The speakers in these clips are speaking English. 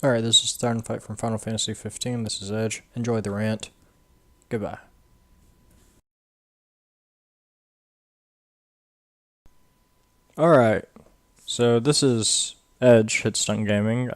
Alright, this is Third Fight from Final Fantasy 15. This is Edge. Enjoy the rant. Goodbye. Alright, so this is Edge Hitstun Gaming.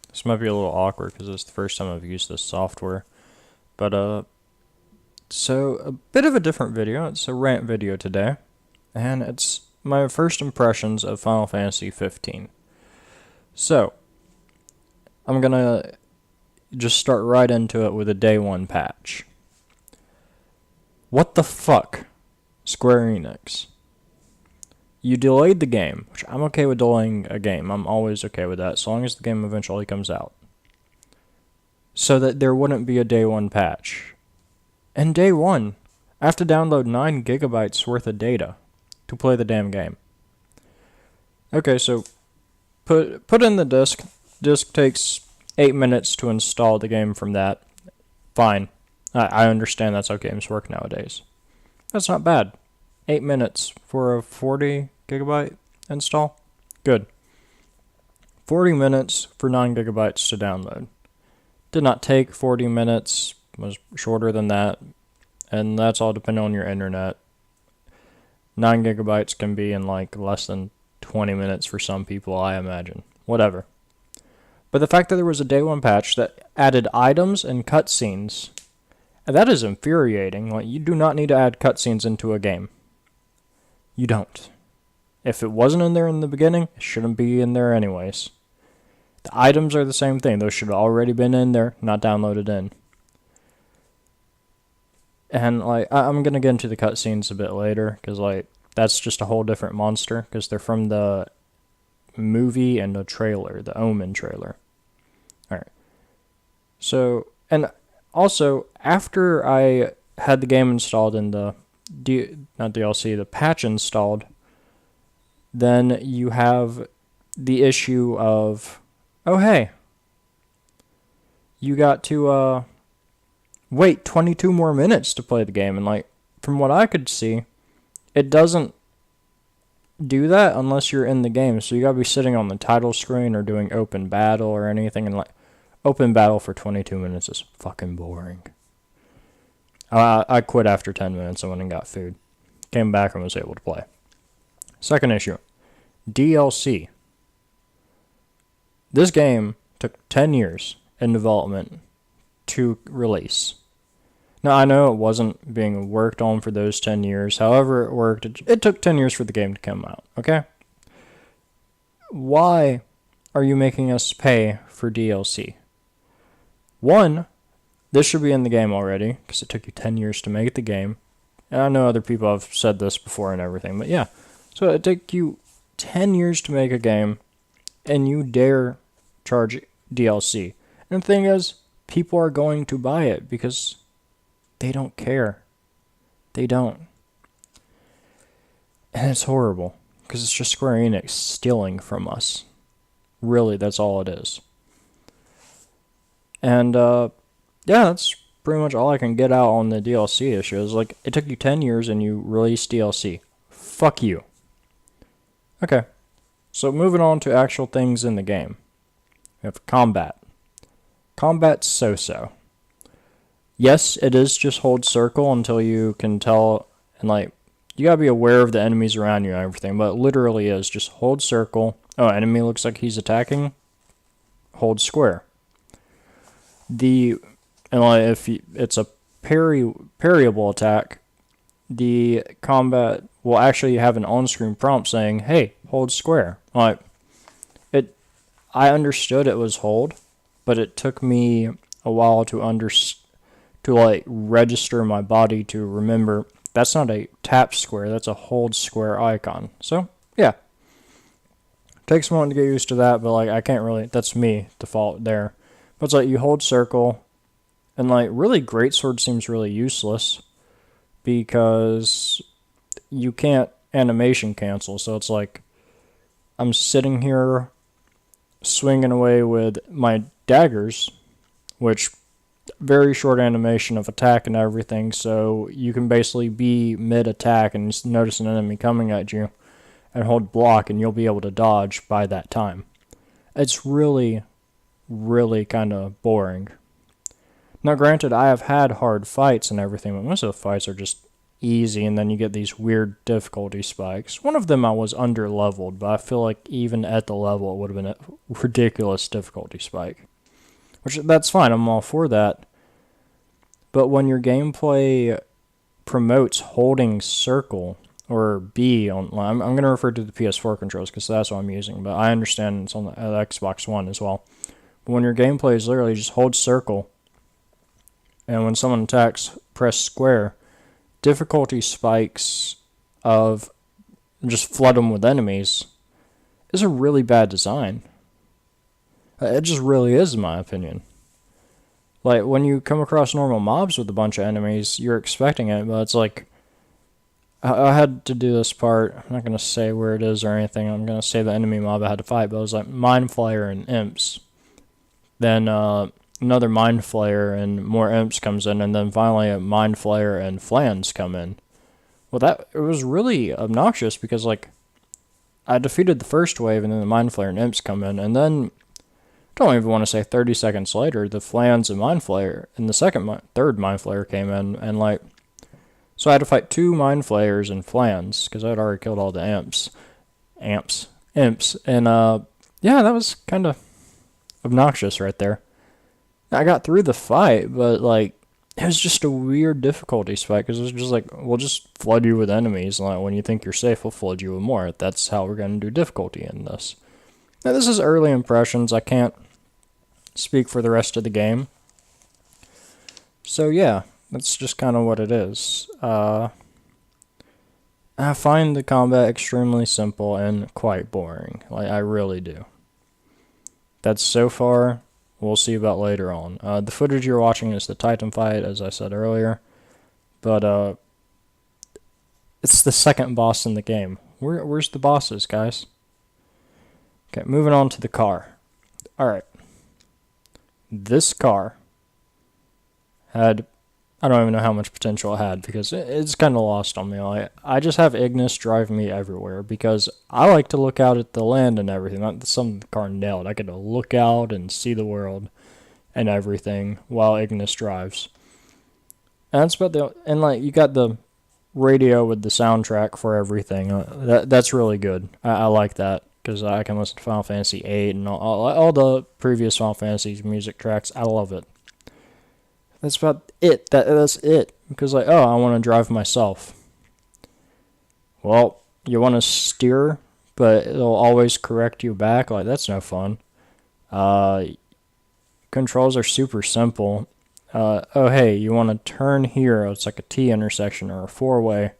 This might be a little awkward because it's the first time I've used this software. But, so a bit of a different video. It's a rant video today. And it's my first impressions of Final Fantasy 15. So, I'm gonna just start right into it with a day one patch. What the fuck, Square Enix? You delayed the game, which I'm okay with delaying a game. I'm always okay with that, as long as the game eventually comes out. So that there wouldn't be a day one patch. And day one, I have to download 9 gigabytes worth of data to play the damn game. Okay, so put in the disc. Disc takes 8 minutes to install the game from that. Fine. I understand that's how games work nowadays. That's not bad. 8 minutes for a 40 gigabyte install? Good. 40 minutes for 9 gigabytes to download. Did not take 40 minutes, was shorter than that, and that's all depending on your internet. 9 gigabytes can be in like less than 20 minutes for some people, I imagine. Whatever. But the fact that there was a day one patch that added items and cutscenes, and that is infuriating. Like, you do not need to add cutscenes into a game. You don't. If it wasn't in there in the beginning, it shouldn't be in there anyways. The items are the same thing. Those should have already been in there, not downloaded in. And, like, I'm going to get into the cutscenes a bit later, because, like, that's just a whole different monster, because they're from the movie and the trailer, the Omen trailer. Alright. So, and also, after I had the game installed in the, not DLC, the patch installed, then you have the issue of, oh hey, you got to wait 22 more minutes to play the game, and like, from what I could see, it doesn't do that unless you're in the game, so you gotta be sitting on the title screen or doing open battle or anything, and like, open battle for 22 minutes is fucking boring. I quit after 10 minutes and went and got food. Came back and was able to play. Second issue. DLC. This game took 10 years in development to release. Now, I know it wasn't being worked on for those 10 years. However it worked, it took 10 years for the game to come out, okay? Why are you making us pay for DLC? One, this should be in the game already, because it took you 10 years to make the game. And I know other people have said this before and everything, but yeah. So it took you 10 years to make a game, and you dare charge DLC. And the thing is, people are going to buy it, because they don't care. They don't. And it's horrible, because it's just Square Enix stealing from us. Really, that's all it is. And, yeah, that's pretty much all I can get out on the DLC issue. Is like, it took you 10 years and you released DLC. Fuck you. Okay. So moving on to actual things in the game. We have combat. Combat's so-so. Yes, it is just hold circle until you can tell, and like, you gotta be aware of the enemies around you and everything, but it literally is just hold circle. Oh, enemy looks like he's attacking. Hold square. And like, if it's a parryable attack, the combat will actually have an on-screen prompt saying, "Hey, hold square." Like, I understood it was hold, but it took me a while to like register my body to remember that's not a tap square, that's a hold square icon. So yeah, takes a moment to get used to that, but like, I can't really. That's me default there. But it's like, you hold circle, and like, really, greatsword seems really useless because you can't animation cancel. So it's like, I'm sitting here swinging away with my daggers, which very short animation of attack and everything. So you can basically be mid attack and just notice an enemy coming at you and hold block, and you'll be able to dodge by that time. It's really really kind of boring. Now, granted, I have had hard fights and everything, but most of the fights are just easy, and then you get these weird difficulty spikes. One of them I was under leveled, but I feel like even at the level it would have been a ridiculous difficulty spike. Which, that's fine, I'm all for that. But when your gameplay promotes holding circle or B on, I'm going to refer to the PS4 controls because that's what I'm using, but I understand it's on the Xbox One as well. But when your gameplay is literally just hold circle, and when someone attacks, press square, difficulty spikes of just flood them with enemies is a really bad design. It just really is, in my opinion. Like, when you come across normal mobs with a bunch of enemies, you're expecting it, but it's like, I had to do this part. I'm not going to say where it is or anything. I'm going to say the enemy mob I had to fight, but it was like Mind Flayer and Imps. Then another Mind Flayer and more Imps comes in, and then finally a Mind Flayer and Flans come in. Well, it was really obnoxious because, like, I defeated the first wave, and then the Mind Flayer and Imps come in, and then, I don't even want to say 30 seconds later, the Flans and Mind Flayer, and the third Mind Flayer came in, and, like, so I had to fight 2 Mind Flayers and Flans, because I had already killed all the Imps, and, yeah, that was kind of obnoxious right there. I got through the fight, but, like, it was just a weird difficulty spike, because it was just like, we'll just flood you with enemies, and, like, when you think you're safe, we'll flood you with more. That's how we're going to do difficulty in this. Now, this is early impressions. I can't speak for the rest of the game. So, yeah, that's just kind of what it is. I find the combat extremely simple and quite boring. Like, I really do. That's so far. We'll see about later on. The footage you're watching is the Titan fight, as I said earlier. But, it's the second boss in the game. Where's the bosses, guys? Okay, moving on to the car. Alright. This car had, I don't even know how much potential it had because it's kind of lost on me. Like, I just have Ignis drive me everywhere because I like to look out at the land and everything. That's something the car nailed. I get to look out and see the world and everything while Ignis drives. And that's about like, you got the radio with the soundtrack for everything. That's really good. I like that because I can listen to Final Fantasy VIII and all the previous Final Fantasy music tracks. I love it. That's about it. That's it. Because, like, oh, I want to drive myself. Well, you want to steer, but it'll always correct you back. Like, that's no fun. Controls are super simple. Oh, hey, you want to turn here. It's like a T intersection or a 4-way.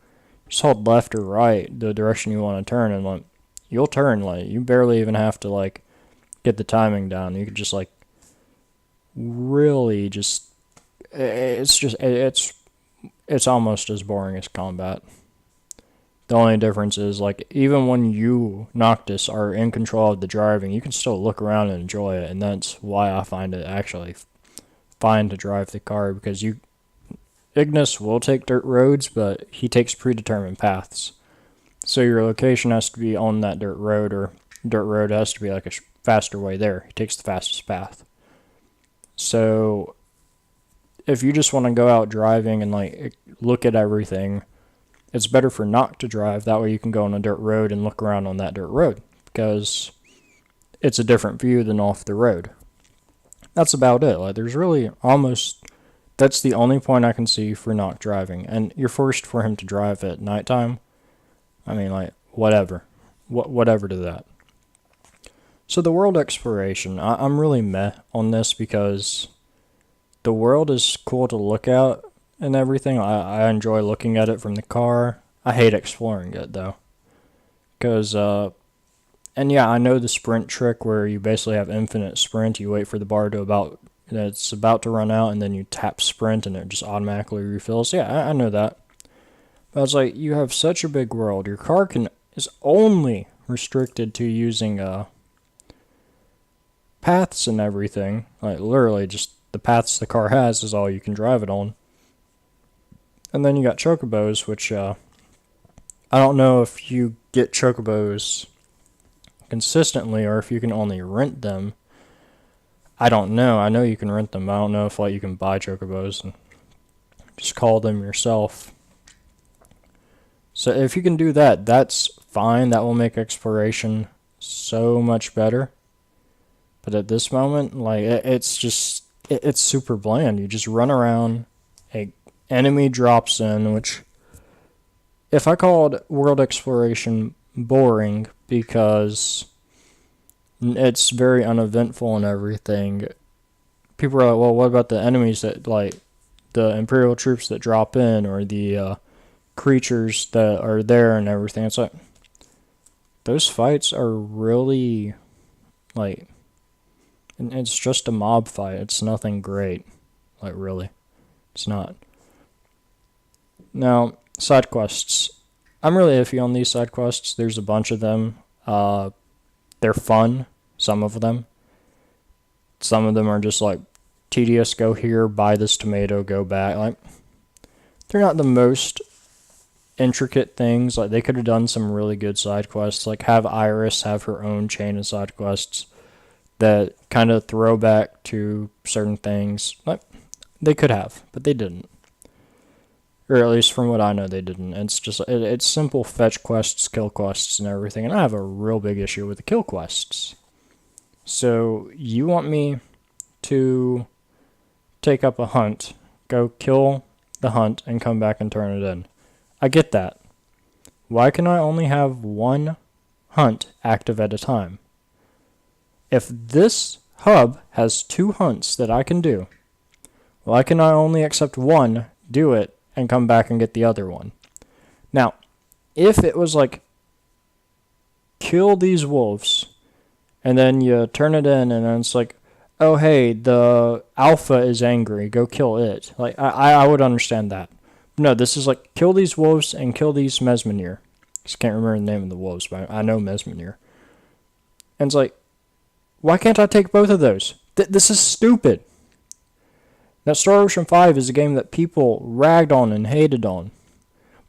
Just hold left or right the direction you want to turn, and, like, you'll turn. Like, you barely even have to, like, get the timing down. You could just, like, really just, it's almost as boring as combat. The only difference is, like, even when you, Noctis, are in control of the driving, you can still look around and enjoy it, and that's why I find it actually fine to drive the car, because Ignis will take dirt roads, but he takes predetermined paths. So your location has to be on that dirt road, or dirt road has to be like a faster way there. He takes the fastest path. So if you just want to go out driving and, like, look at everything, it's better for Noct to drive. That way you can go on a dirt road and look around on that dirt road, because it's a different view than off the road. That's about it. Like, there's really almost, that's the only point I can see for Noct driving. And you're forced for him to drive at nighttime. I mean, like, whatever. Whatever to that. So the world exploration, I'm really meh on this because the world is cool to look at and everything. I enjoy looking at it from the car. I hate exploring it, though. Because, and yeah, I know the sprint trick where you basically have infinite sprint. You wait for the bar to it's about to run out, and then you tap sprint, and it just automatically refills. Yeah, I know that. But it's like, you have such a big world. Your car is only restricted to using paths and everything. Like, literally, just the paths the car has is all you can drive it on. And then you got chocobos, which I don't know if you get chocobos consistently or if you can only rent them. I don't know. I know you can rent them. I don't know if like you can buy chocobos and just call them yourself. So if you can do that, that's fine. That will make exploration so much better. But at this moment, like it's just it's super bland. You just run around, a enemy drops in, which if I called world exploration boring because it's very uneventful and everything, people are like, well, what about the enemies that like the Imperial troops that drop in or the creatures that are there and everything? It's like those fights are really like, and it's just a mob fight. It's nothing great, like really, it's not. Now side quests, I'm really iffy on these side quests. There's a bunch of them. They're fun, some of them. Some of them are just like tedious. Go here, buy this tomato, go back. Like they're not the most intricate things. Like they could have done some really good side quests. Like have Iris have her own chain of side quests that kind of throw back to certain things. Like they could have, but they didn't. Or at least from what I know, they didn't. It's just it's simple fetch quests, kill quests, and everything. And I have a real big issue with the kill quests. So you want me to take up a hunt, go kill the hunt, and come back and turn it in. I get that. Why can I only have one hunt active at a time? If this hub has 2 hunts that I can do, why can I only accept one, do it, and come back and get the other one? Now, if it was like, kill these wolves, and then you turn it in, and then it's like, oh hey, the alpha is angry, go kill it. Like, I would understand that. No, this is like, kill these wolves and kill these Mesmenir. I just can't remember the name of the wolves, but I know Mesmenir. And it's like, why can't I take both of those? This is stupid. Now, Star Ocean 5 is a game that people ragged on and hated on.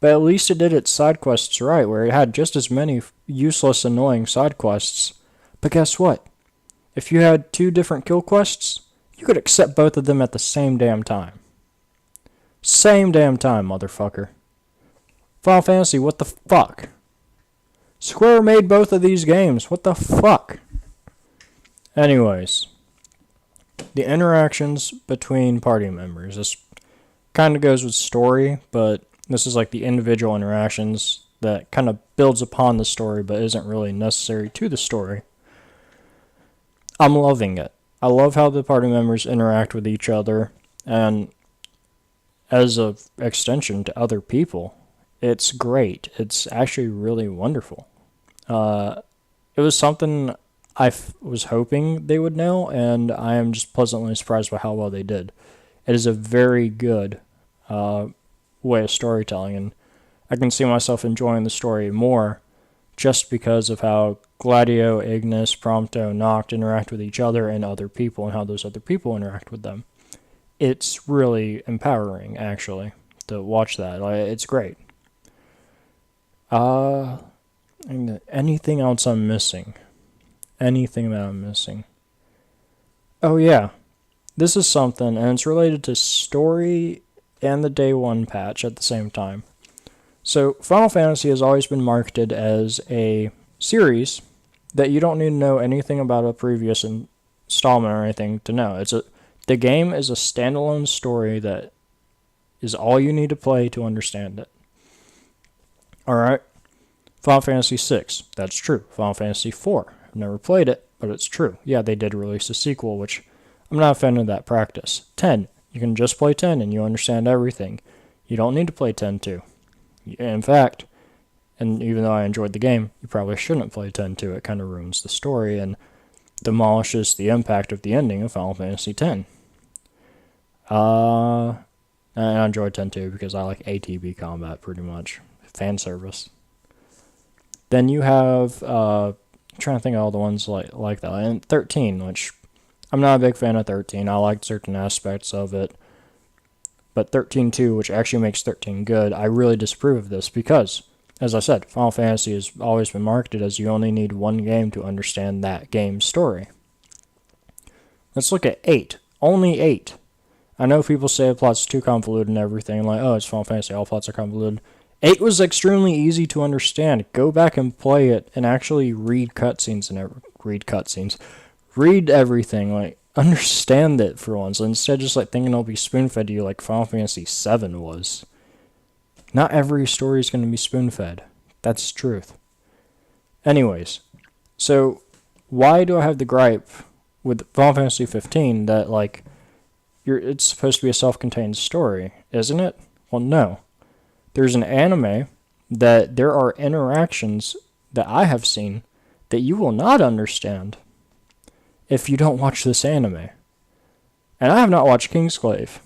But at least it did its side quests right, where it had just as many useless, annoying side quests. But guess what? If you had 2 different kill quests, you could accept both of them at the same damn time. Same damn time, motherfucker. Final Fantasy, what the fuck? Square made both of these games. What the fuck? Anyways, the interactions between party members. This kind of goes with story, but this is like the individual interactions that kind of builds upon the story, but isn't really necessary to the story. I'm loving it. I love how the party members interact with each other, and as an extension to other people, it's great. It's actually really wonderful. It was something I was hoping they would nail, and I am just pleasantly surprised by how well they did. It is a very good way of storytelling, and I can see myself enjoying the story more just because of how Gladio, Ignis, Prompto, Noct interact with each other and other people, and how those other people interact with them. It's really empowering, actually, to watch that. It's great. Anything else I'm missing? Anything that I'm missing? Oh yeah, this is something, and it's related to story and the Day 1 patch at the same time. So Final Fantasy has always been marketed as a series that you don't need to know anything about a previous installment or anything to know. The game is a standalone story that is all you need to play to understand it. Alright, Final Fantasy VI, that's true. Final Fantasy IV, I've never played it, but it's true. Yeah, they did release a sequel, which I'm not a fan of that practice. 10, you can just play 10 and you understand everything. You don't need to play 10 too. In fact, and even though I enjoyed the game, you probably shouldn't play 10 too. It kind of ruins the story and demolishes the impact of the ending of Final Fantasy X. And I enjoyed 10 too because I like ATB combat pretty much. Fan service. Then you have, I'm trying to think of all the ones like that. And 13, which I'm not a big fan of 13. I liked certain aspects of it. But 13.2, which actually makes 13 good, I really disapprove of this because, as I said, Final Fantasy has always been marketed as you only need one game to understand that game's story. Let's look at 8. Only 8. I know people say the plot's too convoluted and everything, like, oh, it's Final Fantasy, all plots are convoluted. 8 was extremely easy to understand. Go back and play it and actually read cutscenes and read everything, like, understand it for once, instead of just, like, thinking it'll be spoon-fed to you like Final Fantasy 7 was. Not every story is going to be spoon-fed. That's the truth. Anyways, so why do I have the gripe with Final Fantasy 15 that, like, it's supposed to be a self-contained story, isn't it? Well, no. There's an anime that there are interactions that I have seen that you will not understand if you don't watch this anime. And I have not watched Kingsglaive.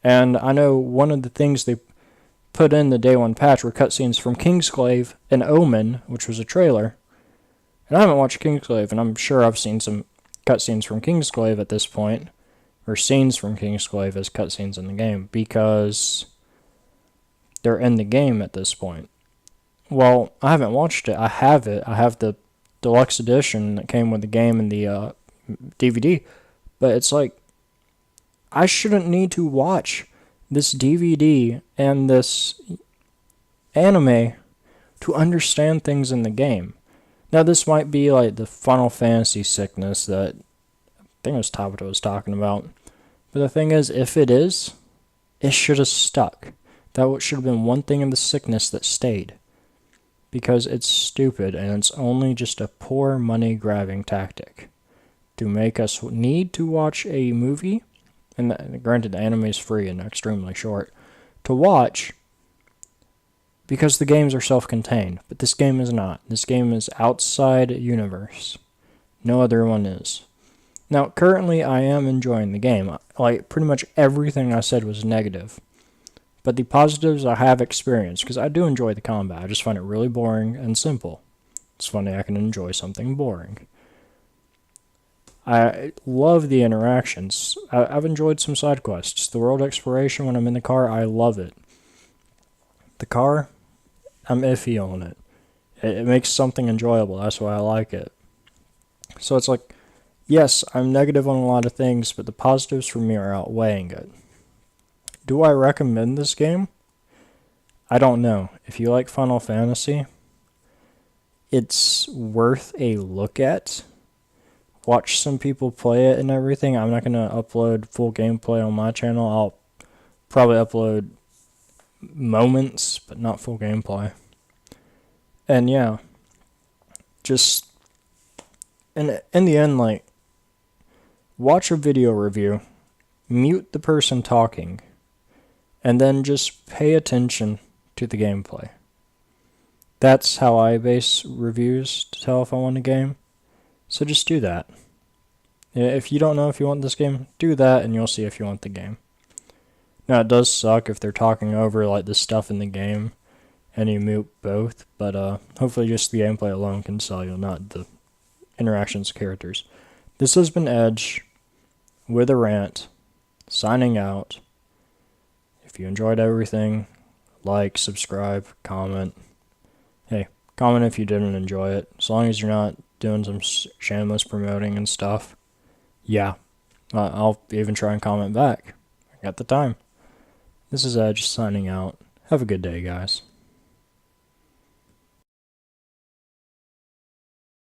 And I know one of the things they put in the day one patch were cutscenes from Kingsglaive and Omen, which was a trailer. And I haven't watched Kingsglaive, and I'm sure I've seen some cutscenes from Kingsglaive at this point, or scenes from Kingsglaive as cutscenes in the game, because they're in the game at this point. Well, I haven't watched it. I have it. I have the deluxe edition that came with the game and the DVD. But it's like, I shouldn't need to watch this DVD and this anime to understand things in the game. Now, this might be like the Final Fantasy sickness that I think it was Tabata was talking about. But the thing is, if it is, it should have stuck. That should have been one thing in the sickness that stayed. Because it's stupid, and it's only just a poor money-grabbing tactic to make us need to watch a movie, and granted the anime is free and extremely short, to watch because the games are self-contained. But this game is not. This game is outside universe. No other one is. Now, currently, I am enjoying the game. Like, pretty much everything I said was negative. But the positives I have experienced, because I do enjoy the combat. I just find it really boring and simple. It's funny I can enjoy something boring. I love the interactions. I've enjoyed some side quests. The world exploration, when I'm in the car, I love it. The car, I'm iffy on it. It makes something enjoyable. That's why I like it. So it's like, yes, I'm negative on a lot of things, but the positives for me are outweighing it. Do I recommend this game? I don't know. If you like Final Fantasy, it's worth a look at. Watch some people play it and everything. I'm not going to upload full gameplay on my channel. I'll probably upload moments, but not full gameplay. And yeah, just in the end, like, watch a video review, mute the person talking, and then just pay attention to the gameplay. That's how I base reviews to tell if I want a game. So just do that. If you don't know if you want this game, do that and you'll see if you want the game. Now, it does suck if they're talking over like the stuff in the game and you mute both, but hopefully just the gameplay alone can sell you, not the interactions of characters. This has been Edge with a rant, signing out. If you enjoyed everything, like, subscribe, comment. Hey, comment if you didn't enjoy it. As long as you're not doing some shameless promoting and stuff. Yeah, I'll even try and comment back. I got the time. This is Edge signing out. Have a good day, guys.